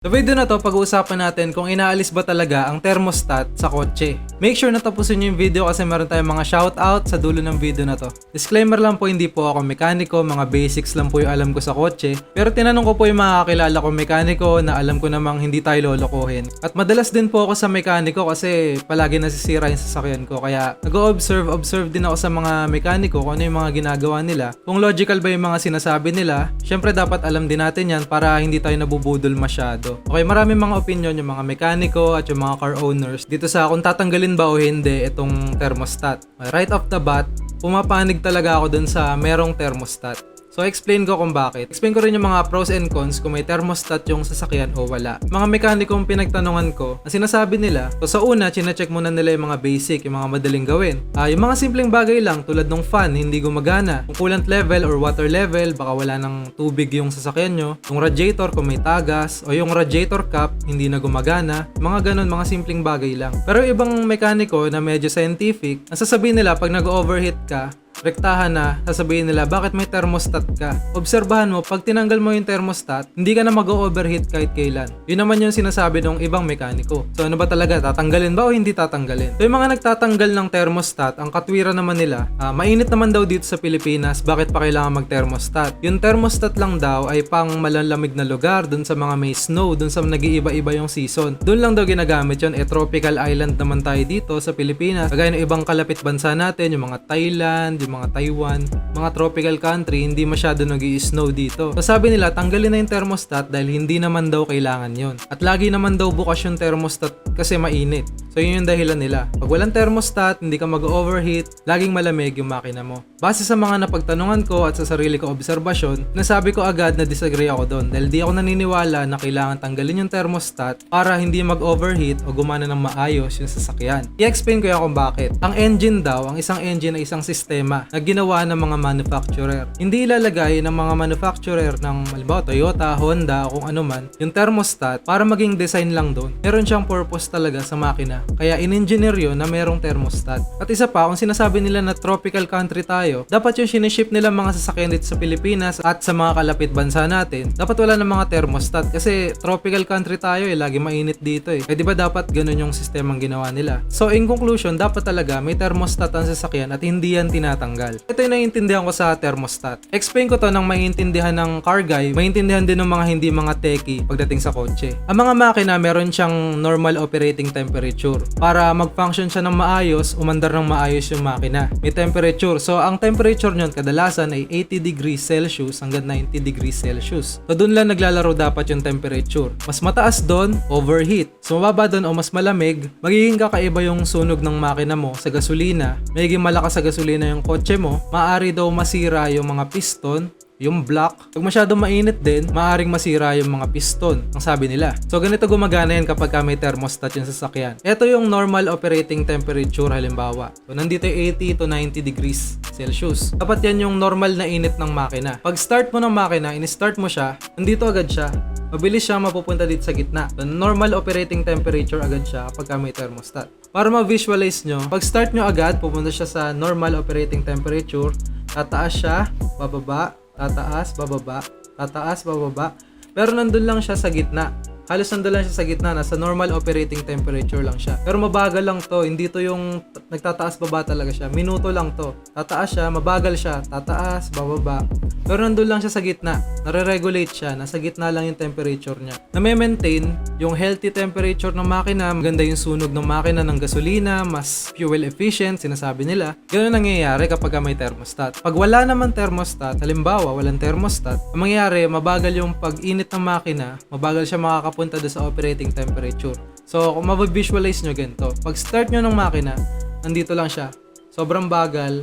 Sa video na to, pag-uusapan natin kung inaalis ba talaga ang thermostat sa kotse. Make sure na tapusin nyo yung video kasi meron tayong mga shoutout sa dulo ng video na to. Disclaimer lang po, hindi po ako mekaniko, mga basics lang po yung alam ko sa kotse. Pero tinanong ko po yung mga kakilala kong mekaniko na alam ko namang hindi tayo lolokohin. At madalas din po ako sa mekaniko kasi palagi nasisira yung sasakyan ko. Kaya nag-observe din ako sa mga mekaniko kung ano yung mga ginagawa nila. Kung logical ba yung mga sinasabi nila, syempre dapat alam din natin yan para hindi tayo nabubudol masyado. Okay, maraming mga opinion yung mga mekaniko at yung mga car owners dito sa kung tatanggalin ba o hindi itong thermostat. Right off the bat, pumapanig talaga ako dun sa merong thermostat. So, explain ko kung bakit. Explain ko rin yung mga pros and cons kung may thermostat yung sasakyan o wala. Mga mekanikong pinagtanungan ko, ang sinasabi nila, so sa una, chinecheck muna nila yung mga basic, yung mga madaling gawin. Yung mga simpleng bagay lang tulad ng fan, hindi gumagana. Kung coolant level or water level, baka wala ng tubig yung sasakyan nyo. Yung radiator kung may tagas, o yung radiator cap, hindi na gumagana. Mga ganun, mga simpleng bagay lang. Pero yung ibang mekaniko na medyo scientific, ang sasabihin nila pag nag-overheat ka, rektahan na, sasabihin nila bakit may thermostat ka. Obserbahan mo, pag tinanggal mo yung thermostat, hindi ka na mag-overheat kahit kailan. Yun naman yung sinasabi ng ibang mekaniko. So ano ba talaga, tatanggalin ba o hindi tatanggalin? So yung mga nagtatanggal ng thermostat, ang katwiran naman nila, mainit naman daw dito sa Pilipinas, bakit pa kailangan mag-thermostat? Yung thermostat lang daw ay pang malalamig na lugar, dun sa mga may snow, dun sa nag-iiba-iba yung season. Dun lang daw ginagamit yun. Tropical island naman tayo dito sa Pilipinas. Kagaya ng ibang kalapit bansa natin, yung mga Thailand, yung mga Taiwan, mga tropical country, hindi masyado nag-i-snow dito. So sabi nila, tanggalin na yung thermostat dahil hindi naman daw kailangan yon. At lagi naman daw bukas yung thermostat kasi mainit. So yun yung dahilan nila. Pag walang thermostat, hindi ka mag-overheat, laging malamig yung makina mo. Base sa mga napagtanungan ko at sa sarili ko obserbasyon, nasabi ko agad na disagree ako doon dahil di ako naniniwala na kailangan tanggalin yung thermostat para hindi mag-overheat o gumana ng maayos yung sasakyan. I-explain ko yan kung bakit. Ang engine daw, ang isang engine ay isang sistema na ginawa ng mga manufacturer. Hindi ilalagay ng mga manufacturer ng halimbawa Toyota, Honda, kung ano man, yung thermostat para maging design lang doon. Meron siyang purpose talaga sa makina. Kaya in-engineer yun na merong thermostat. At isa pa, kung sinasabi nila na tropical country tayo, dapat yung siniship nila mga sasakyan dito sa Pilipinas at sa mga kalapit bansa natin, dapat wala ng mga thermostat kasi tropical country tayo lagi mainit dito Eh di ba dapat ganun yung sistemang ginawa nila? So in conclusion, dapat talaga may thermostat ang sasakyan at hindi yan tinatanggal. Ito yung naiintindihan ko sa thermostat. Explain ko to ng maiintindihan ng car guy, maiintindihan din ng mga hindi mga techie pagdating sa kotse. Ang mga makina meron siyang normal operating temperature. Para mag-function siya ng maayos, umandar ng maayos yung makina. May temperature. So ang temperature nyon kadalasan ay 80 degrees Celsius hanggang 90 degrees Celsius. So doon lang naglalaro dapat yung temperature. Mas mataas doon, overheat. So mababa doon o mas malamig, magiging kakaiba yung sunog ng makina mo sa gasolina. Magiging malakas sa gasolina yung kotse mo, maaari daw masira yung mga piston, yung block. Pag masyadong mainit din, maaaring masira yung mga piston, ang sabi nila. So ganito gumagana yan kapag may thermostat yung sasakyan. Ito yung normal operating temperature halimbawa. So nandito yung 80 to 90 degrees Celsius. Dapat yan yung normal na init ng makina. Pag start mo ng makina, in-start mo siya, nandito agad siya. Mabilis siya mapupunta dito sa gitna. So, normal operating temperature agad siya kapag may thermostat. Para ma-visualize nyo, pag start nyo agad, pupunta siya sa normal operating temperature. Tataas siya, bababa, tataas, bababa, tataas, bababa. Pero nandun lang siya sa gitna. Halos nandun lang siya sa gitna, nasa normal operating temperature lang siya. Pero mabagal lang to, hindi to yung nagtataas baba talaga siya. Minuto lang to. Tataas siya, mabagal siya, tataas, bababa. Pero nandun lang siya sa gitna. Nare-regulate siya, nasa gitna lang yung temperature niya. Na-maintain yung healthy temperature ng makina, maganda yung sunog ng makina ng gasolina, mas fuel efficient, sinasabi nila. Ganun nangyayari kapag may thermostat. Pag wala naman thermostat, halimbawa walang thermostat, ang mangyayari, mabagal yung pag-init ng makina, mabagal siya makakapunta doon sa operating temperature. So, kung mabivisualize nyo ganito, pag start nyo ng makina, nandito lang siya. Sobrang bagal.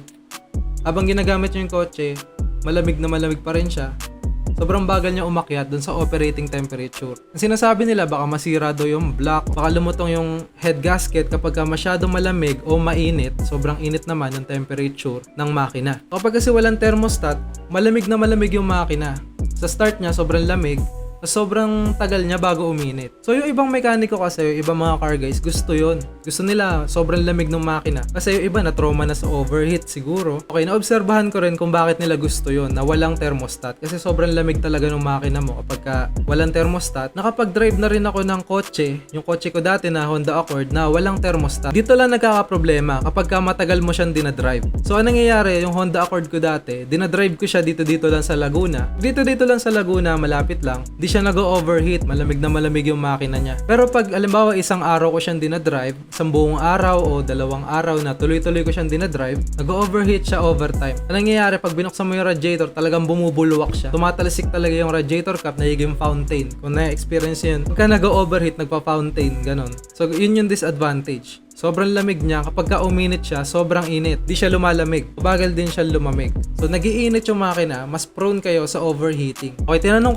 Habang ginagamit nyo yung kotse, malamig na malamig pa rin siya. Sobrang bagal niya umakyat dun sa operating temperature. Ang sinasabi nila, baka masira daw yung block, baka lumutong yung head gasket kapag masyadong malamig o mainit, sobrang init naman yung temperature ng makina. Kapag kasi walang thermostat, malamig na malamig yung makina. Sa start niya, sobrang lamig, Sobrang tagal niya bago uminit. So yung ibang mekaniko kasi, yung ibang mga car guys, gusto yun. Gusto nila sobrang lamig ng makina. Kasi yung iba na trauma na sa overheat siguro. Okay, naobserbahan ko rin kung bakit nila gusto yun na walang thermostat. Kasi sobrang lamig talaga ng makina mo kapag walang thermostat. Nakapag-drive na rin ako ng kotse. Yung kotse ko dati na Honda Accord na walang thermostat. Dito lang nagkakaproblema kapag matagal mo siyang dinadrive. So anong nangyayari, yung Honda Accord ko dati, dinadrive ko siya dito lang sa Laguna. Dito lang sa Laguna, malapit lang. Di siya nag-overheat, malamig na malamig yung makina niya. Pero pag alimbawa isang araw ko siyang dinadrive, isang buong araw o dalawang araw na tuloy-tuloy ko siyang dinadrive, nag-overheat siya overtime. Anong nangyayari, pag binuksan mo yung radiator, talagang bumubulwak siya. Tumatalisik talaga yung radiator cap, nagiging fountain. Kung na-experience yun, pagka nag-overheat, nagpa-fountain, ganon. So yun yung disadvantage. Sobrang lamig niya. Kapag ka uminit siya, sobrang init. Di siya lumalamig. Bagal din siya lumamig. So, nagiinit yung makina, mas prone kayo sa overheating. Okay, tinanong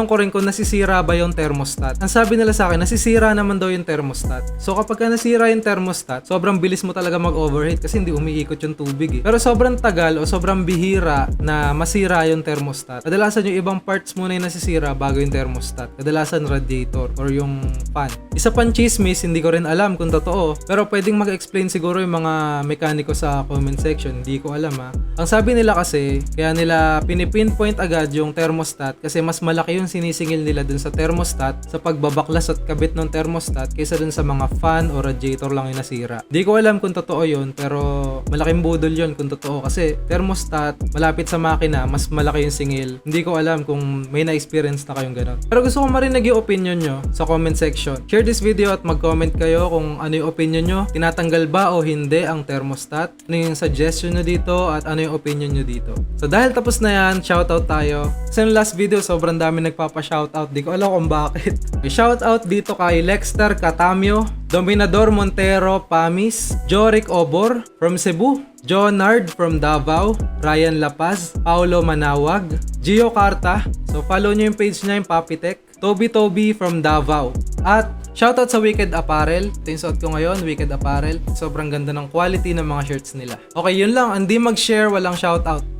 ko rin kung nasisira ba yung thermostat. Ang sabi nila sa akin, nasisira naman daw yung thermostat. So, kapag ka nasira yung thermostat, sobrang bilis mo talaga mag-overheat kasi hindi umiikot yung tubig eh. Pero sobrang tagal o sobrang bihira na masira yung thermostat. Kadalasan yung ibang parts muna yung nasisira bago yung thermostat. Kadalasan radiator or yung fan. Isa pang chismis, hindi ko rin alam kung totoo. Pero pwedeng mag-explain siguro yung mga mekaniko sa comment section. Hindi ko alam ha. Ang sabi nila kasi, kaya nila pinipinpoint agad yung thermostat kasi mas malaki yung sinisingil nila dun sa thermostat sa pagbabaklas at kabit ng thermostat kaysa dun sa mga fan o radiator lang yung nasira. Hindi ko alam kung totoo yun, pero malaking budol yun kung totoo kasi thermostat, malapit sa makina, mas malaki yung singil. Hindi ko alam kung may na-experience na kayong ganun. Pero gusto ko marinig yung opinion nyo sa comment section. Share this video at mag-comment kayo kung ano yung opinion nyo, tinatanggal ba o hindi ang thermostat, ano yung suggestion nyo dito at ano yung opinion nyo dito. So dahil tapos na yan, shoutout tayo. Sa last video, sobrang dami nagpapa-shoutout, di ko alam kung bakit. May shoutout dito kay Lexter Catamio, Dominador Montero Pamis, Joric Obor from Cebu, Jonard from Davao, Ryan Lapaz, Paulo Manawag, Gio Carta, so follow nyo yung page niya, yung Papitech, Toby from Davao, at shoutout sa Wicked Apparel. Ito yung suot ko ngayon, Wicked Apparel. Sobrang ganda ng quality ng mga shirts nila. Okay, yun lang. Hindi mag-share, walang shoutout.